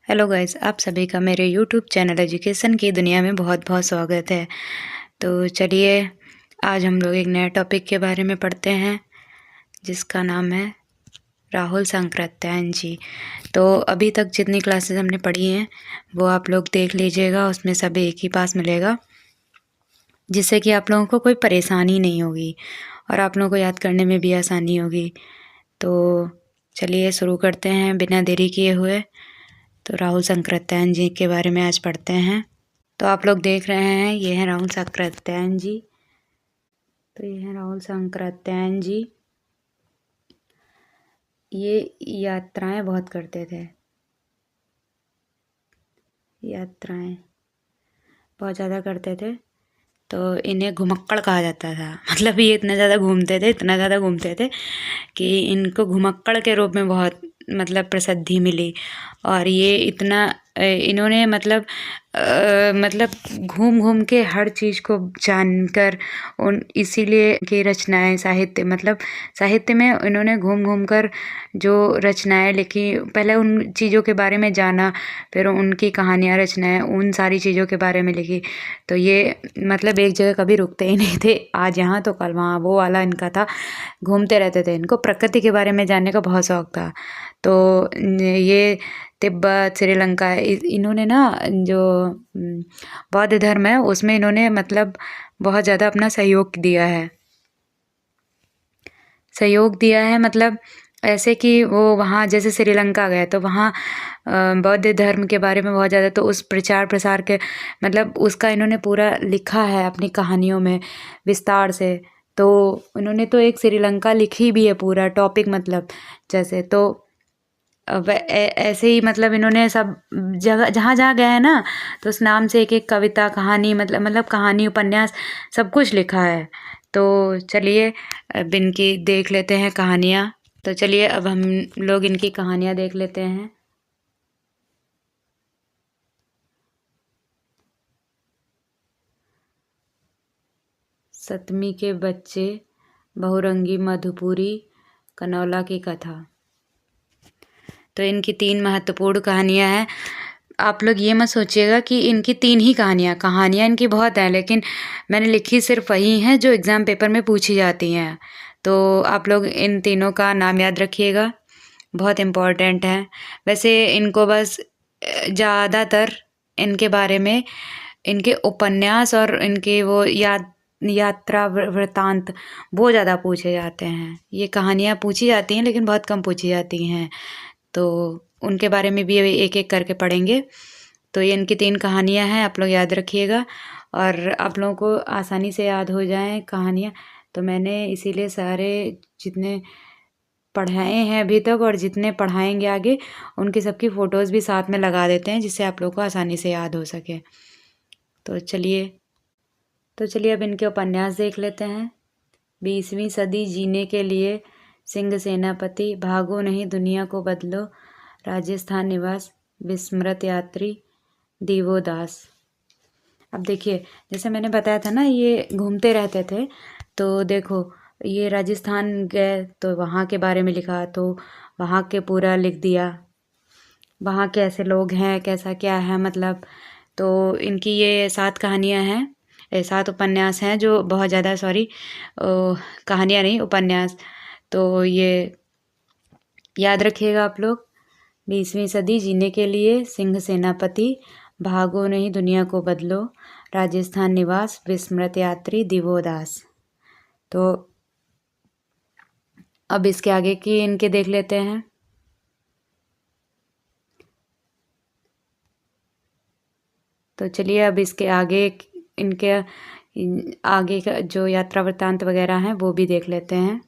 Hello guys, आप सभी का मेरे यूट्यूब चैनल एजुकेशन की दुनिया में बहुत बहुत स्वागत है। तो चलिए आज हम लोग एक नए टॉपिक के बारे में पढ़ते हैं जिसका नाम है राहुल सांकृत्यायन जी। तो अभी तक जितनी क्लासेस हमने पढ़ी हैं वो आप लोग देख लीजिएगा, उसमें सब एक ही पास मिलेगा जिससे कि आप लोगों को कोई परेशानी नहीं होगी और आप लोगों को याद करने में भी आसानी होगी। तो चलिए शुरू करते हैं बिना देरी किए हुए। तो राहुल सांकृत्यायन जी के बारे में आज पढ़ते हैं। तो आप लोग देख रहे हैं ये हैं राहुल सांकृत्यायन जी। तो ये हैं राहुल सांकृत्यायन जी। ये यात्राएं बहुत करते थे, यात्राएं बहुत ज़्यादा करते थे। तो इन्हें घुमक्कड़ कहा जाता था। मतलब ये इतना ज़्यादा घूमते थे, इतना ज़्यादा घूमते थे कि इनको घुमक्कड़ के रूप में बहुत मतलब प्रसिद्धि मिली। और ये इतना इन्होंने मतलब घूम घूम के हर चीज़ को जानकर उन इसीलिए की रचनाएं साहित्य में इन्होंने घूम घूम कर जो रचनाएं लिखी, पहले उन चीज़ों के बारे में जाना, फिर उनकी कहानियाँ रचनाएं उन सारी चीज़ों के बारे में लिखी। तो ये मतलब एक जगह कभी रुकते ही नहीं थे, आज यहाँ तो कल वहाँ, वो वाला इनका था। घूमते रहते थे, इनको प्रकृति के बारे में जानने का बहुत शौक था। तो ये तिब्बत, श्रीलंका इन्होंने ना जो बौद्ध धर्म है उसमें इन्होंने मतलब बहुत ज़्यादा अपना सहयोग दिया है। मतलब ऐसे कि वो वहाँ जैसे श्रीलंका गए तो वहाँ बौद्ध धर्म के बारे में बहुत ज़्यादा, तो उस प्रचार प्रसार के मतलब उसका इन्होंने पूरा लिखा है अपनी कहानियों में विस्तार से। तो उन्होंने तो एक श्रीलंका लिखी भी है पूरा टॉपिक, मतलब जैसे तो ऐसे ही मतलब इन्होंने सब जगह जहाँ जहाँ गए हैं ना तो उस नाम से एक एक कविता, कहानी मतलब कहानी, उपन्यास सब कुछ लिखा है। तो चलिए अब इनकी देख लेते हैं कहानियाँ। तो चलिए अब हम लोग इनकी कहानियाँ देख लेते हैं। सतमी के बच्चे, बहुरंगी मधुपुरी, कनौला की कथा। तो इनकी 3 महत्वपूर्ण कहानियाँ हैं। आप लोग ये मत सोचिएगा कि इनकी 3 ही कहानियाँ इनकी बहुत हैं, लेकिन मैंने लिखी सिर्फ वही हैं जो एग्ज़ाम पेपर में पूछी जाती हैं। तो आप लोग इन तीनों का नाम याद रखिएगा, बहुत इम्पोर्टेंट है। वैसे इनको बस ज़्यादातर इनके बारे में इनके उपन्यास और इनके वो यात्रा वृतांत वो ज़्यादा पूछे जाते हैं। ये कहानियाँ पूछी जाती हैं लेकिन बहुत कम पूछी जाती हैं, तो उनके बारे में भी एक एक करके पढ़ेंगे। तो ये इनकी 3 कहानियाँ हैं, आप लोग याद रखिएगा और आप लोगों को आसानी से याद हो जाएँ कहानियाँ। तो मैंने इसीलिए सारे जितने पढ़ाए हैं अभी तक और जितने पढ़ाएंगे आगे उनकी सबकी फ़ोटोज़ भी साथ में लगा देते हैं जिससे आप लोगों को आसानी से याद हो सके। तो चलिए अब इनके उपन्यास देख लेते हैं। 20वीं सदी जीने के लिए, सिंह सेनापति, भागो नहीं दुनिया को बदलो, राजस्थान निवास, विस्मृत यात्री, दीवोदास। अब देखिए जैसे मैंने बताया था ना ये घूमते रहते थे, तो देखो ये राजस्थान गए तो वहाँ के बारे में लिखा, तो वहाँ के पूरा लिख दिया, वहाँ कैसे लोग हैं, कैसा क्या है मतलब। तो इनकी ये 7 कहानियाँ हैं, 7 उपन्यास हैं जो बहुत ज़्यादा कहानियाँ नहीं उपन्यास। तो ये याद रखिएगा आप लोग। 20वीं सदी जीने के लिए, सिंह सेनापति, भागो नहीं दुनिया को बदलो, राजस्थान निवास, विस्मृत यात्री, दीवोदास। तो अब इसके आगे की इनके देख लेते हैं। तो चलिए अब इसके आगे इनके आगे का जो यात्रा वृत्तांत वगैरह हैं वो भी देख लेते हैं।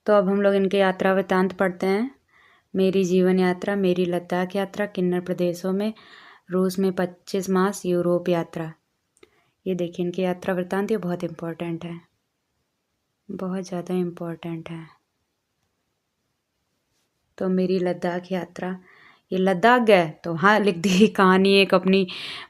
तो अब हम लोग इनके यात्रा वृत्तांत पढ़ते हैं। मेरी जीवन यात्रा, मेरी लद्दाख यात्रा, किन्नर प्रदेशों में, रूस में 25 मास, यूरोप यात्रा। ये देखिए इनकी यात्रा वृत्तांत, ये बहुत इम्पोर्टेंट है, बहुत ज़्यादा इम्पोर्टेंट है। तो मेरी लद्दाख यात्रा, ये लद्दाख गए तो वहाँ लिख दी कहानी एक अपनी,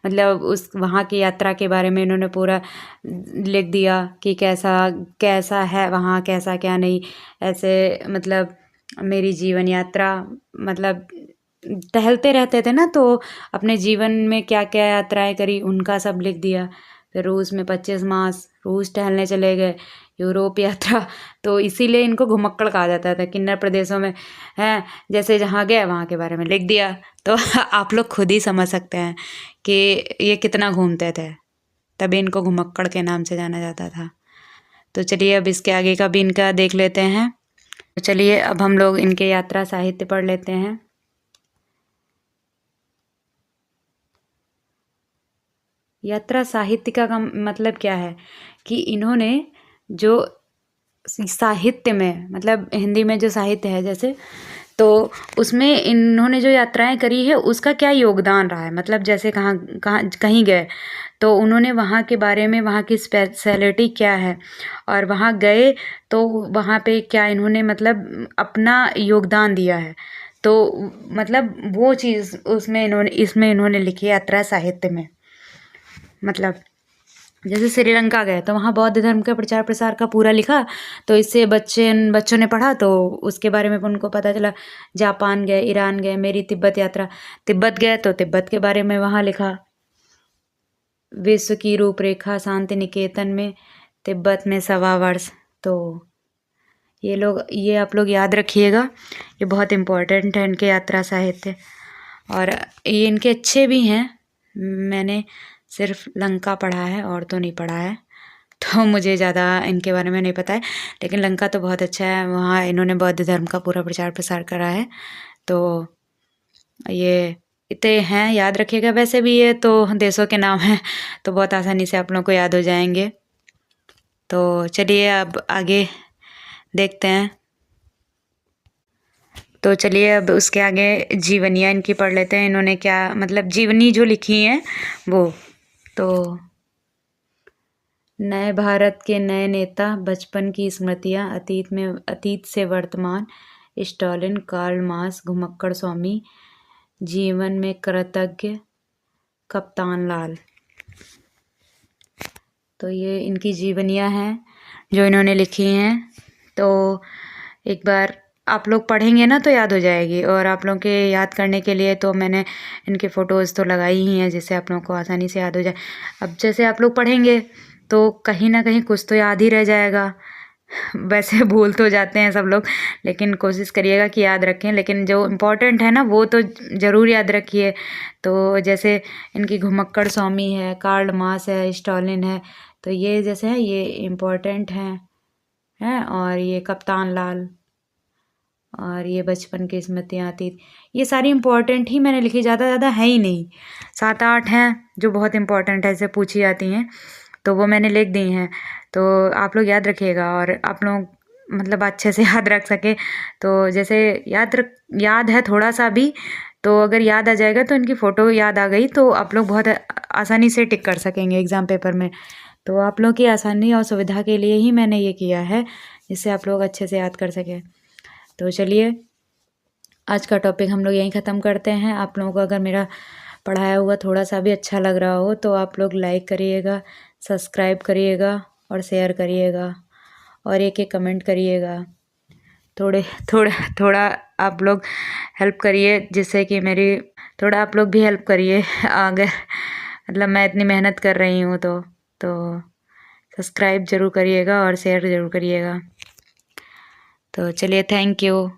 मतलब उस वहाँ की यात्रा के बारे में इन्होंने पूरा लिख दिया कि कैसा कैसा है वहाँ, कैसा क्या नहीं, ऐसे मतलब मेरी जीवन यात्रा, मतलब टहलते रहते थे ना, तो अपने जीवन में क्या क्या यात्राएं करी उनका सब लिख दिया। फिर रूस में 25 मास रूस टहलने चले गए, यूरोप यात्रा। तो इसीलिए इनको घुमक्कड़ कहा जाता था, किन्नर प्रदेशों में हैं, जैसे जहाँ गए वहाँ के बारे में लिख दिया। तो आप लोग खुद ही समझ सकते हैं कि ये कितना घूमते थे, तभी इनको घुमक्कड़ के नाम से जाना जाता था। तो चलिए अब इसके आगे का भी इनका देख लेते हैं। तो चलिए अब हम लोग इनके यात्रा साहित्य पढ़ लेते हैं। यात्रा साहित्य का मतलब क्या है कि इन्होंने जो साहित्य में, मतलब हिंदी में जो साहित्य है जैसे, तो उसमें इन्होंने जो यात्राएं करी है उसका क्या योगदान रहा है। मतलब जैसे कहाँ कहाँ कहीं गए तो उन्होंने वहाँ के बारे में, वहाँ की स्पेशलिटी क्या है, और वहाँ गए तो वहाँ पे क्या इन्होंने मतलब अपना योगदान दिया है। तो मतलब वो चीज़ उसमें इसमें इन्होंने लिखी है यात्रा साहित्य में। मतलब जैसे श्रीलंका गए तो वहाँ बौद्ध धर्म का प्रचार प्रसार का पूरा लिखा, तो इससे बच्चों ने पढ़ा तो उसके बारे में उनको पता चला। जापान गए, ईरान गए, मेरी तिब्बत यात्रा, तिब्बत गए तो तिब्बत के बारे में वहाँ लिखा। विश्व की रूपरेखा, शांति निकेतन में तिब्बत में 1.25 वर्ष। तो ये आप लोग याद रखिएगा, ये बहुत इम्पोर्टेंट है इनके यात्रा साहित्य। और ये इनके अच्छे भी हैं। मैंने सिर्फ लंका पढ़ा है और तो नहीं पढ़ा है, तो मुझे ज़्यादा इनके बारे में नहीं पता है। लेकिन लंका तो बहुत अच्छा है, वहाँ इन्होंने बौद्ध धर्म का पूरा प्रचार प्रसार करा है। तो ये इतने हैं, याद रखिएगा। वैसे भी ये तो देशों के नाम हैं, तो बहुत आसानी से आप लोगों को याद हो जाएंगे। तो चलिए अब आगे देखते हैं। तो चलिए अब उसके आगे जीवनियाँ इनकी पढ़ लेते हैं। इन्होंने क्या मतलब जीवनी जो लिखी हैं वो। तो नए भारत के नए नेता, बचपन की स्मृतियाँ, अतीत से वर्तमान, स्टालिन, कार्ल मार्क्स, घुमक्कड़ स्वामी, जीवन में कृतज्ञ, कप्तान लाल। तो ये इनकी जीवनियाँ हैं जो इन्होंने लिखी हैं। तो एक बार आप लोग पढ़ेंगे ना तो याद हो जाएगी। और आप लोगों के याद करने के लिए तो मैंने इनके फ़ोटोज़ तो लगाई ही हैं, जिससे आप लोगों को आसानी से याद हो जाए। अब जैसे आप लोग पढ़ेंगे तो कहीं ना कहीं कुछ तो याद ही रह जाएगा। वैसे भूल तो जाते हैं सब लोग, लेकिन कोशिश करिएगा कि याद रखें। लेकिन जो इम्पोर्टेंट है ना वो तो ज़रूर याद रखिए। तो जैसे इनकी घुमक्कड़ स्वामी है, कार्ल मार्क्स है, स्टालिन है, तो ये जैसे है ये इम्पोर्टेंट हैं। और ये कप्तान लाल, और ये बचपन की स्मृतियाँ, अतीत, ये सारी इम्पोर्टेंट ही मैंने लिखी, ज़्यादा है ही नहीं। 7-8 हैं जो बहुत इम्पोर्टेंट है, ऐसे पूछी जाती हैं, तो वो मैंने लिख दी हैं। तो आप लोग याद रखिएगा, और आप लोग मतलब अच्छे से याद रख सके। तो जैसे याद है थोड़ा सा भी, तो अगर याद आ जाएगा तो इनकी फ़ोटो याद आ गई तो आप लोग बहुत आसानी से टिक कर सकेंगे एग्ज़ाम पेपर में। तो आप लोग की आसानी और सुविधा के लिए ही मैंने ये किया है, जिससे आप लोग अच्छे से याद कर सकें। तो चलिए आज का टॉपिक हम लोग यहीं ख़त्म करते हैं। आप लोगों को अगर मेरा पढ़ाया हुआ थोड़ा सा भी अच्छा लग रहा हो तो आप लोग लाइक करिएगा, सब्सक्राइब करिएगा और शेयर करिएगा, और एक कमेंट करिएगा। थोड़ा आप लोग हेल्प करिए, जिससे कि मेरी थोड़ा आप लोग भी हेल्प करिए। अगर मतलब मैं इतनी मेहनत कर रही हूँ तो सब्सक्राइब ज़रूर करिएगा और शेयर ज़रूर करिएगा। तो चलिए, थैंक यू।